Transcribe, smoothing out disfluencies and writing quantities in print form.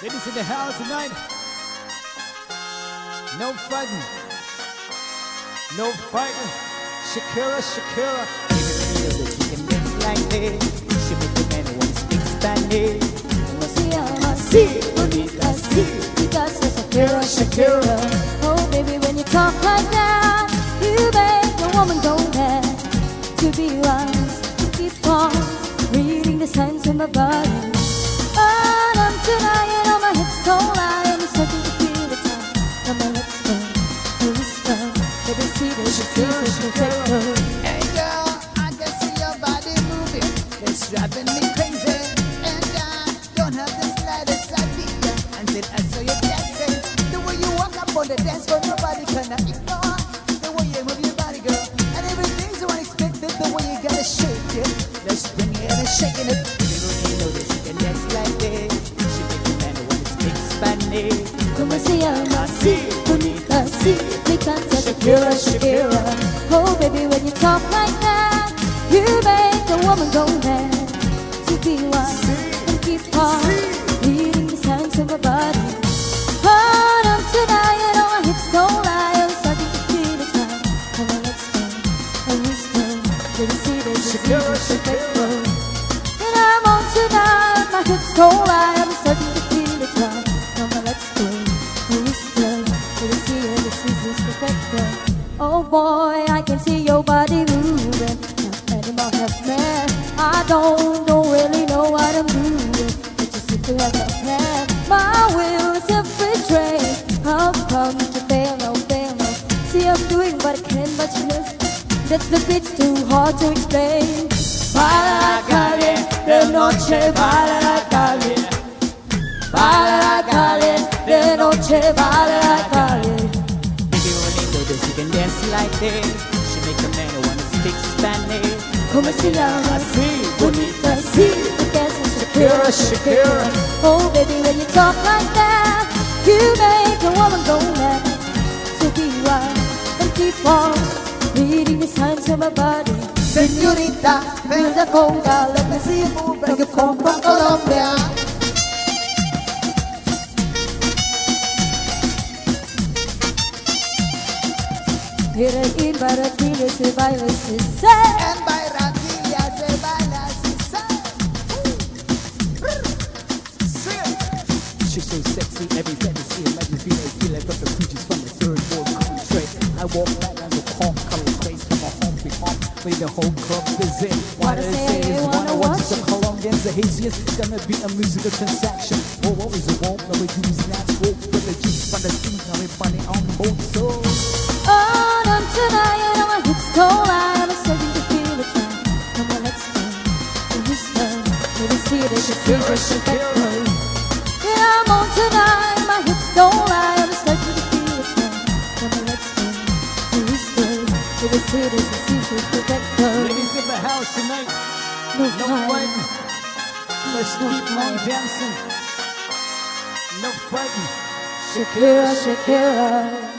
Ladies in the house tonight. No fighting. No fighting. Shakira, Shakira. Even you know that you can dance like this. She make the man want to speak Spanish. Sí, bonita, sí, because of Shakira, Shakira. Oh, baby, when you talk like that, you make a woman go mad. To be wise, to keep on reading the signs of my body. But I'm tonight on my hips don't lie. I'm starting to feel the time. Now my lips go, the whisper. Baby, see that Shakira, Shakira. Hey girl, I can see your body moving. It's driving me crazy. And I don't have the slightest idea until I saw you dancing. The way you walk up on the dance floor, nobody can ignore. The way you move your body, girl. And everything's so unexpected. The way you gotta shake it. Let's bring it and shaking it. People you know that she can dance like this. She make the man want to speak Spanish. Como se llama? Sí, bonita, sí, me canta Shakira, Shakira. Oh, baby, when you talk like that, you make a woman go mad. To be wise and keep on reading the signs of my body. But I'm tonight and all my hips don't lie. I'm starting to feel the time. Come on, let's go, and whisper. Baby, see that Shakira, Shakira. and I'm on tonight, my hips don't lie. I'm starting to feel the time. Come on, let's go, and whisper. Baby, see that this is perfect. Oh boy, I can see your body moving. Animal have man. I don't really know what I'm doing. But you seem to have a plan. My will is infiltrate. How come to fail, no fail, no? See, I'm doing what I can, but you know that's the bit's too hard to explain. Para la calle, de noche, para la calle. Para la calle, de noche, para la calle. Baby, when you know that she can dance like this. She make the man want to speak Spanish. Como se llama? Así, Bonita, sí, because it's Shakira, Shakira. Oh, baby, when you talk like that, you make a woman go mad. So be wise and keep on reading the signs of my body. Señorita, Feel the conga, let me see you move, bring you come from Colombia. Mira y para ti se baila se sé. en Barranquilla se baila así, She's so sexy, every fantasy and like me feel like the creatures from the third world country. I walk back on the calm, color place from my home big home, where the whole club is in. What I say is, wanna watch the Colombians, the Haitians, it's gonna be a musical transaction. Oh, what was it won't, no we use natural, with the juice from the sea, now we money on both souls. Oh, I'm tonight and all my hips don't lie. I'm starting to feel the time. Come on, let's go. And whisper, maybe see that Shakira, Shakira. Yeah, I'm on tonight. My hips don't lie. I'm starting to feel the time. Come on, let's go. And whisper, maybe see that Shakira, Shakira. Ladies in the house tonight, No no fight. fighting. Let's keep on dancing. No fighting. Shakira, Shakira.